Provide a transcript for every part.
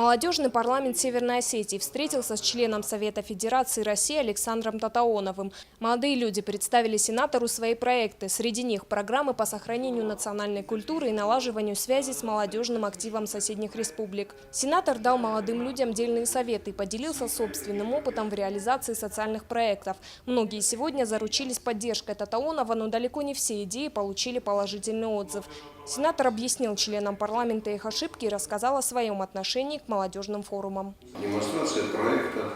Молодежный парламент Северной Осетии встретился с членом Совета Федерации России Александром Татаоновым. Молодые люди представили сенатору свои проекты. Среди них программы по сохранению национальной культуры и налаживанию связи с молодежным активом соседних республик. Сенатор дал молодым людям дельные советы и поделился собственным опытом в реализации социальных проектов. Многие сегодня заручились поддержкой Татаонова, но далеко не все идеи получили положительный отзыв. Сенатор объяснил членам парламента их ошибки и рассказал о своем отношении к молодежным форумам. Демонстрация проекта,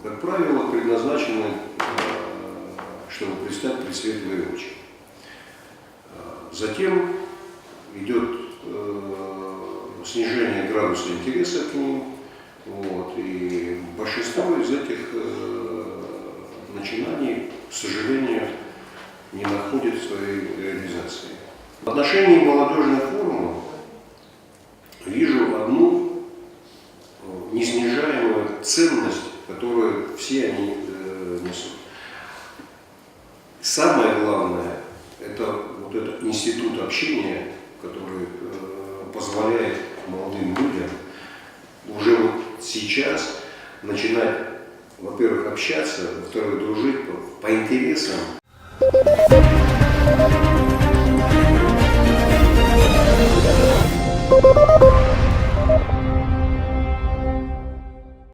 как правило, предназначена, чтобы предстать пред светлые очи. Затем идет снижение градуса интереса к ним, и большинство из этих начинаний, к сожалению, не находит своей реализации. В отношении молодежных форумов вижу одну неснижаемую ценность, которую все они несут. Самое главное – это вот этот институт общения, который позволяет молодым людям уже вот сейчас начинать, во-первых, общаться, во-вторых, дружить по интересам.